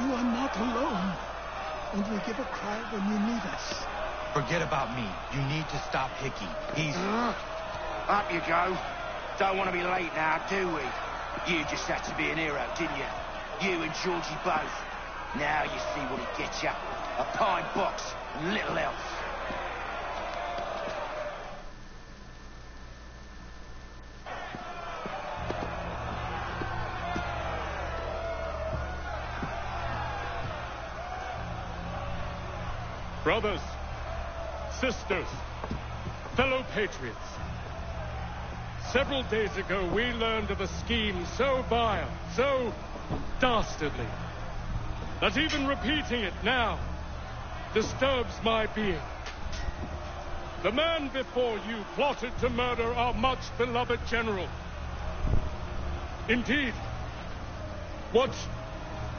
You are not alone. Only give a cry when you need us. Forget about me. You need to stop Hickey. He's... Up you go. Don't want to be late now, do we? You just had to be an hero, didn't you? You and Georgie both. Now you see what he gets you. A pine box and little else. Brothers, sisters, fellow patriots. Several days ago, we learned of a scheme so vile, so dastardly, that even repeating it now disturbs my being. The man before you plotted to murder our much-beloved general. Indeed, what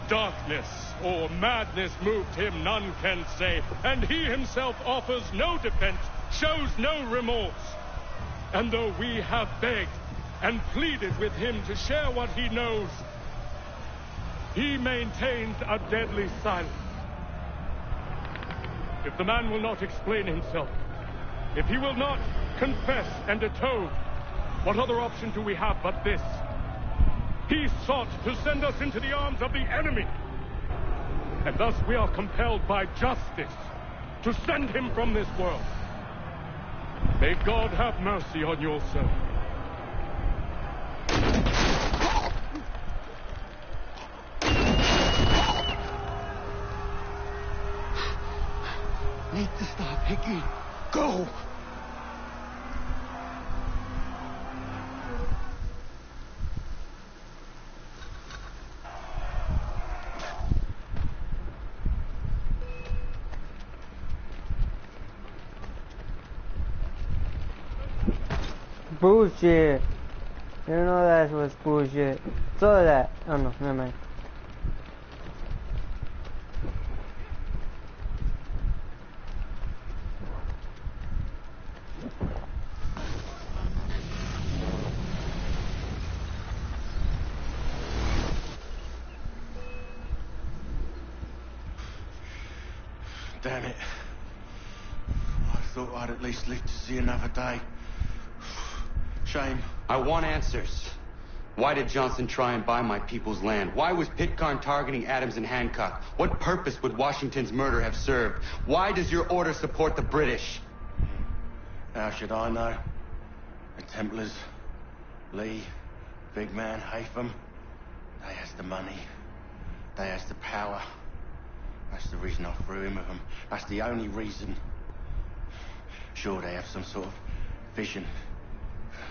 darkness or madness moved him, none can say, and he himself offers no defense, shows no remorse. And though we have begged and pleaded with him to share what he knows, he maintains a deadly silence. If the man will not explain himself, if he will not confess and atone, what other option do we have but this? He sought to send us into the arms of the enemy. And thus we are compelled by justice to send him from this world. May God have mercy on your soul. Need to stop Hickey. Go! Bullshit. You know that was bullshit. Saw that. Oh no, never mind. Damn it. I thought I'd at least live to see another day. Shame. I want answers. Why did Johnson try and buy my people's land? Why was Pitcairn targeting Adams and Hancock? What purpose would Washington's murder have served? Why does your order support the British? How should I know? The Templars, Lee, big man, Haytham, they has the money. They has the power. That's the reason I threw in with them. That's the only reason. Sure, they have some sort of vision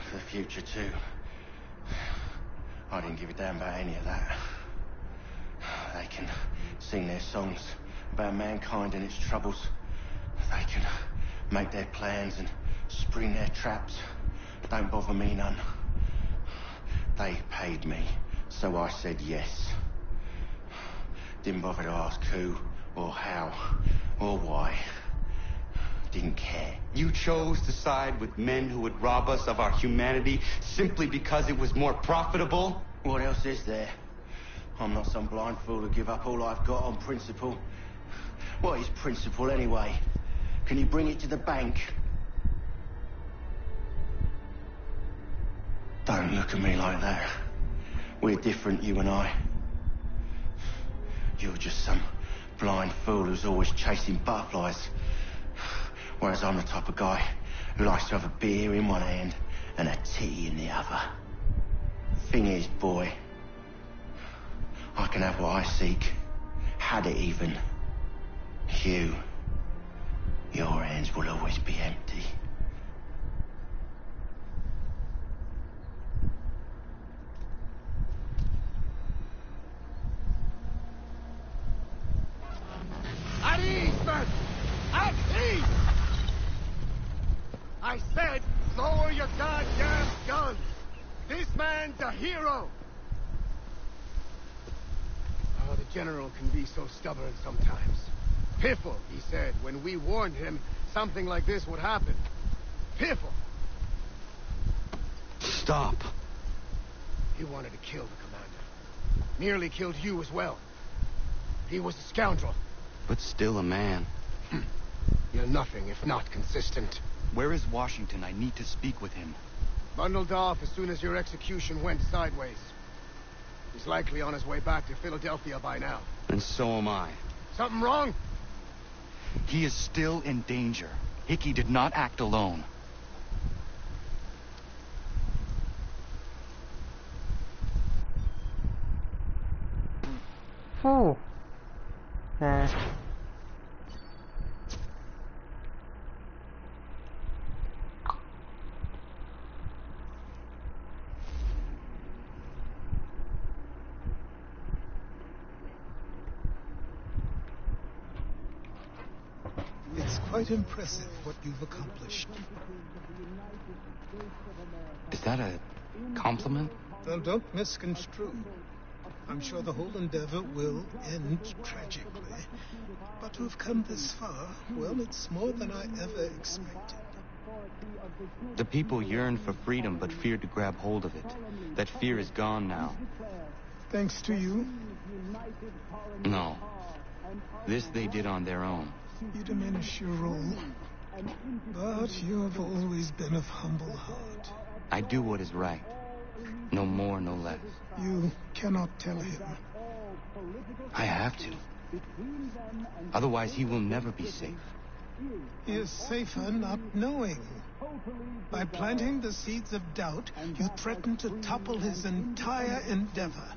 for the future too. I didn't give a damn about any of that. They can sing their songs about mankind and its troubles. They can make their plans and spring their traps. Don't bother me none. They paid me, so I said yes. Didn't bother to ask who, or how, or why. Didn't care. You chose to side with men who would rob us of our humanity simply because it was more profitable? What else is there? I'm not some blind fool to give up all I've got on principle. What is principle anyway? Can you bring it to the bank? Don't look at me like that. We're different, you and I. You're just some blind fool who's always chasing butterflies. Whereas I'm the type of guy who likes to have a beer in one hand and a tea in the other. Thing is, boy, I can have what I seek. Had it even. Your hands will always be empty. At ease, men! At ease! I said, lower your goddamn guns! This man's a hero! Oh, the General can be so stubborn sometimes. Piffle, he said, when we warned him something like this would happen. Piffle! Stop. He wanted to kill the commander. Nearly killed you as well. He was a scoundrel. But still a man. You're nothing if not consistent. Where is Washington? I need to speak with him. Bundled off as soon as your execution went sideways. He's likely on his way back to Philadelphia by now. And so am I. Something wrong? He is still in danger. Hickey did not act alone. Oh. Nah. It's quite impressive what you've accomplished. Is that a compliment? Well, don't misconstrue. I'm sure the whole endeavor will end tragically. But to have come this far, well, it's more than I ever expected. The people yearn for freedom but feared to grab hold of it. That fear is gone now. Thanks to you. No. This they did on their own. You diminish your role. But you have always been of humble heart. I do what is right. No more, no less. You cannot tell him. I have to. Otherwise, he will never be safe. He is safer not knowing. By planting the seeds of doubt, you threaten to topple his entire endeavor.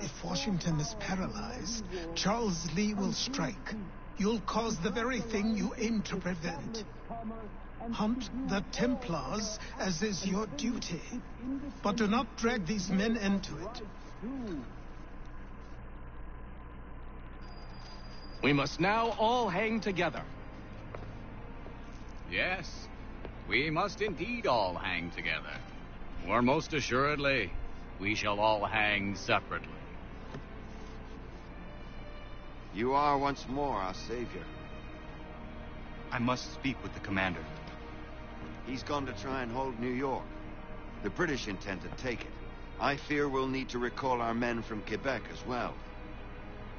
If Washington is paralyzed, Charles Lee will strike. You'll cause the very thing you aim to prevent. Hunt the Templars, as is your duty. But do not drag these men into it. We must now all hang together. Yes, we must indeed all hang together. Or most assuredly, we shall all hang separately. You are once more our savior. I must speak with the commander. He's gone to try and hold New York. The British intend to take it. I fear we'll need to recall our men from Quebec as well.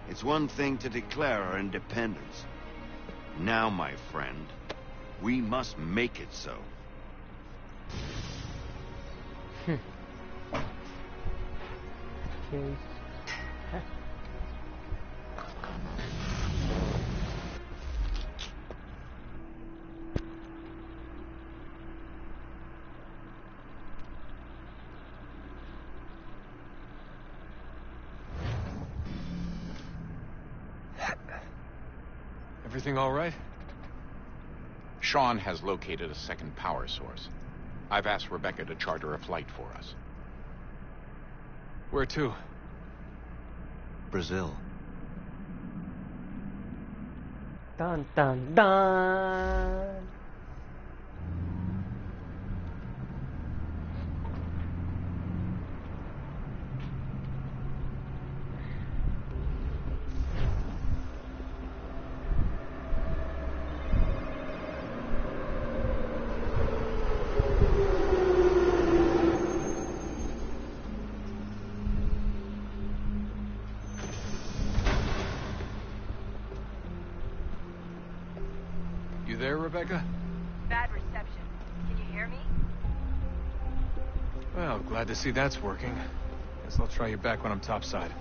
It's one thing to declare our independence. Now, my friend, we must make it so. Jeez. Everything all right? Sean has located a second power source. I've asked Rebecca to charter a flight for us. Where to? Brazil. Dun dun dun. You there, Rebecca? Bad reception. Can you hear me? Well, glad to see that's working. Guess I'll try you back when I'm topside.